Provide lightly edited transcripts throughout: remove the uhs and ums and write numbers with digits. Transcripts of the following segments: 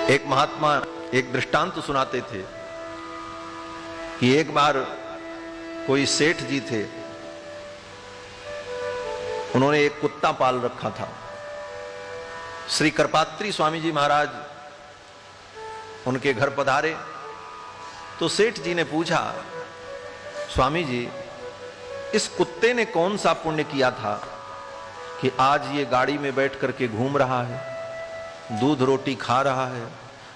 एक महात्मा एक दृष्टांत सुनाते थे कि एक बार कोई सेठ जी थे, उन्होंने एक कुत्ता पाल रखा था। श्री करपात्री स्वामी जी महाराज उनके घर पधारे तो सेठ जी ने पूछा, स्वामी जी, इस कुत्ते ने कौन सा पुण्य किया था कि आज ये गाड़ी में बैठ करके घूम रहा है, दूध रोटी खा रहा है,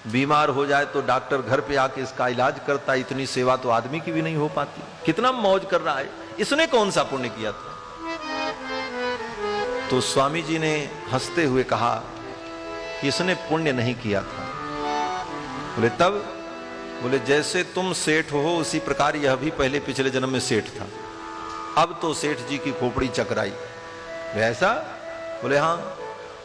बीमार हो जाए तो डॉक्टर घर पे आके इसका इलाज करता है। इतनी सेवा तो आदमी की भी नहीं हो पाती। कितना मौज कर रहा है, इसने कौन सा पुण्य किया था? तो स्वामी जी ने हंसते हुए कहा कि इसने पुण्य नहीं किया था। बोले तब? बोले जैसे तुम सेठ हो उसी प्रकार यह भी पहले पिछले जन्म में सेठ था, अब तो सेठ जी की खोपड़ी चकराई। ऐसा? बोले हाँ।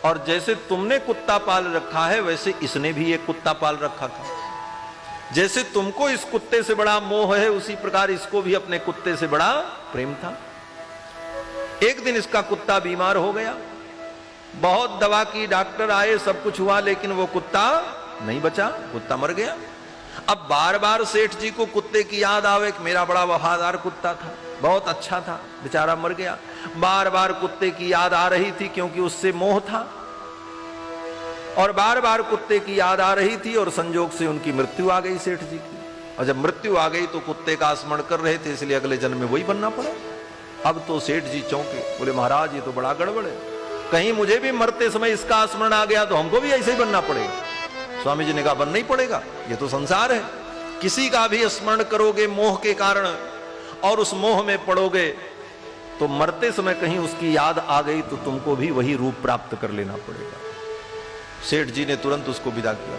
और जैसे तुमने कुत्ता पाल रखा है वैसे इसने भी एक कुत्ता पाल रखा था। जैसे तुमको इस कुत्ते से बड़ा मोह है उसी प्रकार इसको भी अपने कुत्ते से बड़ा प्रेम था। एक दिन इसका कुत्ता बीमार हो गया, बहुत दवा की, डॉक्टर आए, सब कुछ हुआ, लेकिन वो कुत्ता नहीं बचा, कुत्ता मर गया। अब बार बार सेठ जी को कुत्ते की याद आवे कि मेरा बड़ा वफादार कुत्ता था, बहुत अच्छा था, बेचारा मर गया। बार बार कुत्ते की याद आ रही थी क्योंकि उससे मोह था, और बार बार कुत्ते की याद आ रही थी, और संजोग से उनकी मृत्यु आ गई सेठ जी की। और जब मृत्यु आ गई तो कुत्ते का स्मरण कर रहे थे, इसलिए अगले जन्म में वही बनना पड़ा। अब तो सेठ जी चौंके, बोले महाराज ये तो बड़ा गड़बड़ है, कहीं मुझे भी मरते समय इसका स्मरण आ गया तो हमको भी ऐसे ही बनना पड़ेगा। स्वामी जी ने कहा बनना ही पड़ेगा, ये तो संसार है। किसी का भी स्मरण करोगे मोह के कारण और उस मोह में पड़ोगे तो मरते समय कहीं उसकी याद आ गई तो तुमको भी वही रूप प्राप्त कर लेना पड़ेगा। सेठ जी ने तुरंत उसको विदा किया।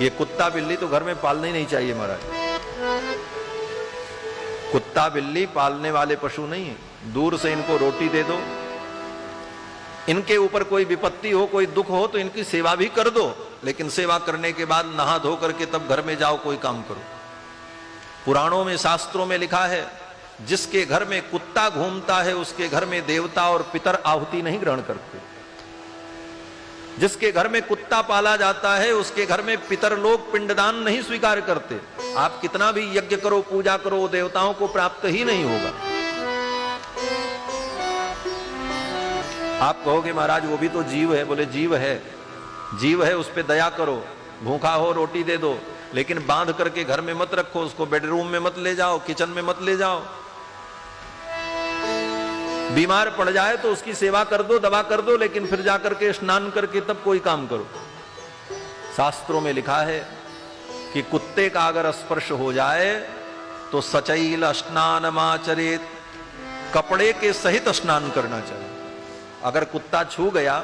ये कुत्ता बिल्ली तो घर में पालना ही नहीं चाहिए महाराज। कुत्ता बिल्ली पालने वाले पशु नहीं है। दूर से इनको रोटी दे दो, इनके ऊपर कोई विपत्ति हो, कोई दुख हो तो इनकी सेवा भी कर दो, लेकिन सेवा करने के बाद नहा धो करके तब घर में जाओ, कोई काम करो। पुराणों में, शास्त्रों में लिखा है, जिसके घर में कुत्ता घूमता है उसके घर में देवता और पितर आहुति नहीं ग्रहण करते। जिसके घर में कुत्ता पाला जाता है उसके घर में पितर लोग पिंडदान नहीं स्वीकार करते। आप कितना भी यज्ञ करो, पूजा करो, देवताओं को प्राप्त ही नहीं होगा। आप कहोगे महाराज वो भी तो जीव है। बोले जीव है, जीव है, उस पे दया करो, भूखा हो रोटी दे दो, लेकिन बांध करके घर में मत रखो, उसको बेडरूम में मत ले जाओ, किचन में मत ले जाओ। बीमार पड़ जाए तो उसकी सेवा कर दो, दवा कर दो, लेकिन फिर जाकर के स्नान करके तब कोई काम करो। शास्त्रों में लिखा है कि कुत्ते का अगर स्पर्श हो जाए तो सचैल स्नानमाचरेत, कपड़े के सहित स्नान करना चाहिए। अगर कुत्ता छू गया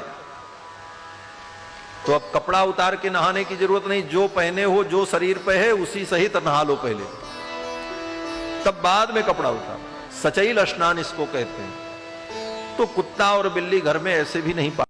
तो अब कपड़ा उतार के नहाने की जरूरत नहीं, जो पहने हो, जो शरीर पे है उसी सहित नहा लो पहले, तब बाद में कपड़ा उतारो। सचैल स्नान इसको कहते हैं। तो कुत्ता और बिल्ली घर में ऐसे भी नहीं